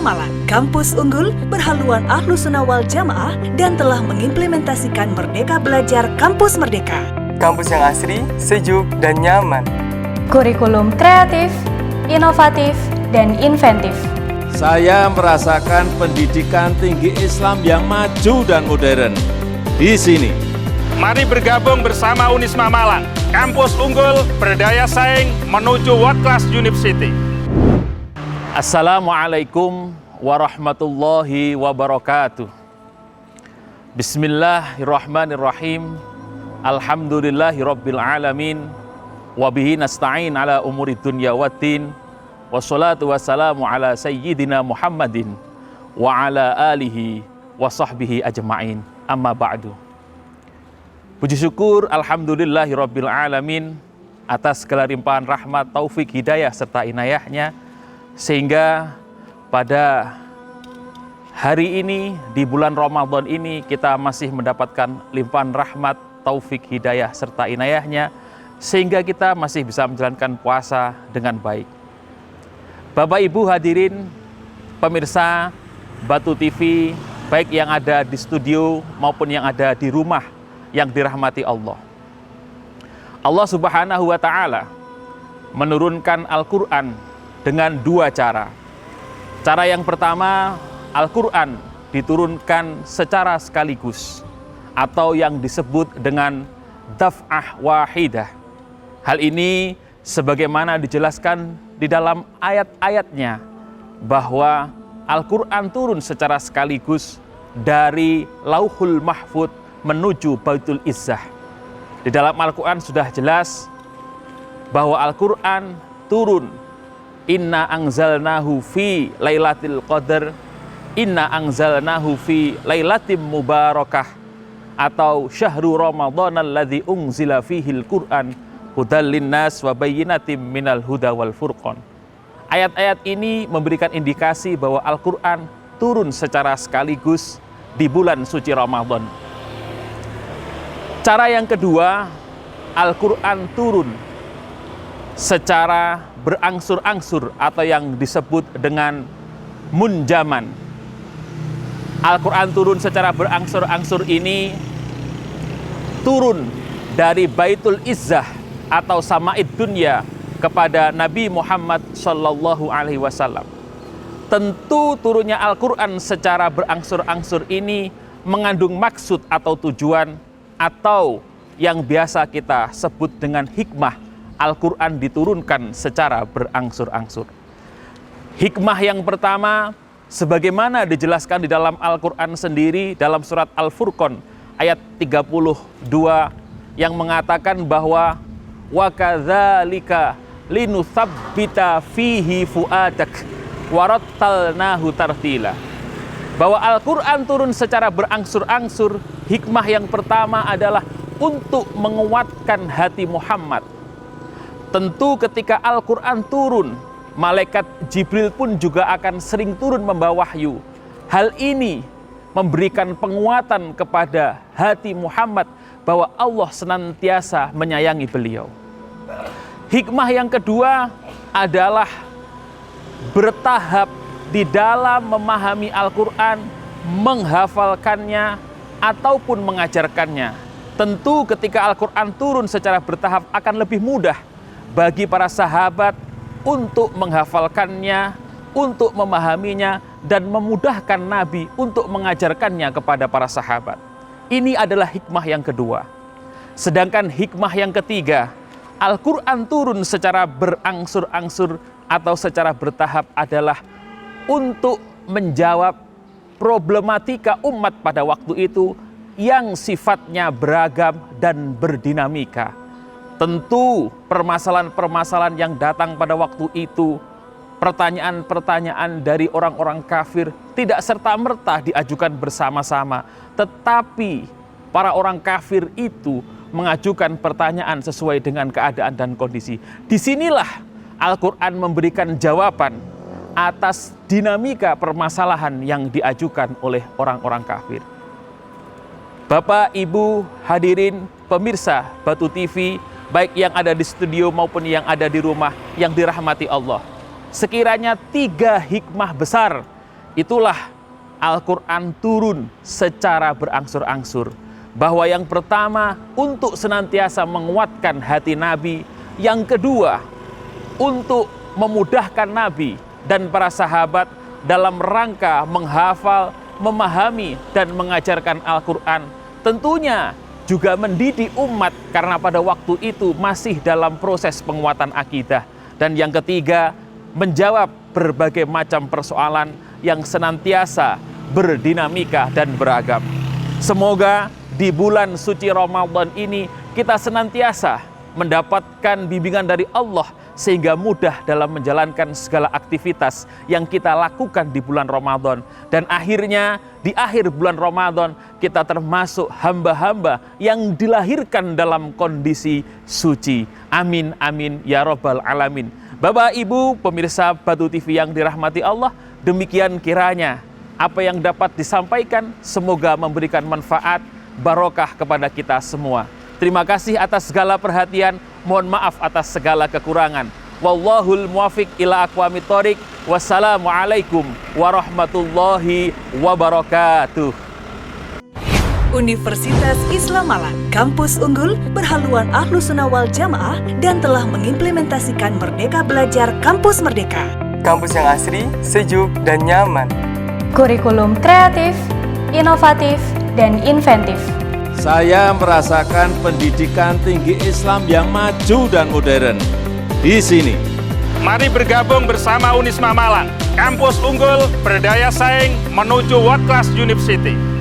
Malang, kampus unggul berhaluan Ahlus Sunnah wal Jamaah dan telah mengimplementasikan Merdeka Belajar Kampus Merdeka. Kampus yang asri, sejuk, dan nyaman. Kurikulum kreatif, inovatif, dan inventif. Saya merasakan pendidikan tinggi Islam yang maju dan modern di sini. Mari bergabung bersama Unisma Malang, kampus unggul berdaya saing menuju World Class University. Assalamualaikum warahmatullahi wabarakatuh. Bismillahirrahmanirrahim. Alhamdulillahi rabbil alamin. Wabihi nasta'in ala umuri dunya waddin. Wassalatu wassalamu ala sayyidina Muhammadin wa ala alihi wa sahbihi ajma'in. Amma ba'du. Puji syukur alhamdulillahi rabbil alamin atas segala limpahan rahmat, taufik, hidayah serta inayahnya, sehingga pada hari ini di bulan Ramadan ini kita masih mendapatkan limpahan rahmat, taufik, hidayah serta inayahnya, sehingga kita masih bisa menjalankan puasa dengan baik. Bapak Ibu hadirin pemirsa Batu TV, baik yang ada di studio maupun yang ada di rumah yang dirahmati Allah. Allah Subhanahu wa Ta'ala menurunkan Al-Quran dengan dua cara. Cara yang pertama, Al-Quran diturunkan secara sekaligus atau yang disebut dengan daf'ah wahidah. Hal ini sebagaimana dijelaskan di dalam ayat-ayatnya bahwa Al-Quran turun secara sekaligus dari Lauhul Mahfud menuju Baitul Izzah. Di dalam Al-Quran sudah jelas bahwa Al-Quran turun, inna anzalnahu fi lailatul qadar, inna anzalnahu fi lailatim mubarakah, atau syahrul ramadhan alladzi unzila fihil Qur'an hudal linnas wa bayyinatim minal huda wal furqan. Ayat-ayat ini memberikan indikasi bahwa Al-Quran turun secara sekaligus di bulan suci Ramadan. Cara yang kedua, Al-Quran turun secara berangsur-angsur atau yang disebut dengan munjaman. Al-Quran turun secara berangsur-angsur ini turun dari Baitul Izzah atau Sama'id Dunya kepada Nabi Muhammad Sallallahu Alaihi Wasallam. Tentu turunnya Al-Quran secara berangsur-angsur ini mengandung maksud atau tujuan atau yang biasa kita sebut dengan hikmah. Al-Quran diturunkan secara berangsur-angsur. Hikmah yang pertama, sebagaimana dijelaskan di dalam Al-Quran sendiri dalam surat Al-Furqan ayat 32 yang mengatakan bahwa wa kadzalika linutsabbita fihi fuadak warattalnahu tartila. Bahwa Al-Quran turun secara berangsur-angsur, hikmah yang pertama adalah untuk menguatkan hati Muhammad. Tentu ketika Al-Quran turun, malaikat Jibril pun juga akan sering turun membawa wahyu. Hal ini memberikan penguatan kepada hati Muhammad bahwa Allah senantiasa menyayangi beliau. Hikmah yang kedua adalah bertahap di dalam memahami Al-Quran, menghafalkannya ataupun mengajarkannya. Tentu ketika Al-Quran turun secara bertahap akan lebih mudah bagi para sahabat untuk menghafalkannya, untuk memahaminya, dan memudahkan Nabi untuk mengajarkannya kepada para sahabat. Ini adalah hikmah yang kedua. Sedangkan hikmah yang ketiga, Al-Quran turun secara berangsur-angsur atau secara bertahap adalah untuk menjawab problematika umat pada waktu itu yang sifatnya beragam dan berdinamika. Tentu permasalahan-permasalahan yang datang pada waktu itu, pertanyaan-pertanyaan dari orang-orang kafir tidak serta-merta diajukan bersama-sama, tetapi para orang kafir itu mengajukan pertanyaan sesuai dengan keadaan dan kondisi. Disinilah Al-Quran memberikan jawaban atas dinamika permasalahan yang diajukan oleh orang-orang kafir. Bapak, Ibu, hadirin, pemirsa Batu TV, baik yang ada di studio maupun yang ada di rumah yang dirahmati Allah. Sekiranya 3 hikmah besar Itulah Al-Quran turun secara berangsur-angsur. Bahwa yang pertama untuk senantiasa menguatkan hati Nabi. Yang kedua untuk memudahkan Nabi dan para sahabat dalam rangka menghafal, memahami dan mengajarkan Al-Quran. Tentunya juga mendidik umat karena pada waktu itu masih dalam proses penguatan akidah. Dan yang ketiga menjawab berbagai macam persoalan yang senantiasa berdinamika dan beragam. Semoga di bulan suci Ramadan ini kita senantiasa mendapatkan bimbingan dari Allah sehingga mudah dalam menjalankan segala aktivitas yang kita lakukan di bulan Ramadan. Dan akhirnya di akhir bulan Ramadan kita termasuk hamba-hamba yang dilahirkan dalam kondisi suci. Amin, amin, ya Rabbal Alamin. Bapak, Ibu, pemirsa Batu TV yang dirahmati Allah, demikian kiranya apa yang dapat disampaikan semoga memberikan manfaat, barokah kepada kita semua. Terima kasih atas segala perhatian, mohon maaf atas segala kekurangan. Wallahul muwafiq ila aqwamit thoriq. Wassalamualaikum warahmatullahi wabarakatuh. Universitas Islam Malang, kampus unggul berhaluan Ahlus Sunnah wal Jamaah dan telah mengimplementasikan Merdeka Belajar Kampus Merdeka. Kampus yang asri, sejuk, dan nyaman. Kurikulum kreatif, inovatif, dan inventif. Saya merasakan pendidikan tinggi Islam yang maju dan modern di sini. Mari bergabung bersama Unisma Malang, kampus unggul berdaya saing menuju world class university.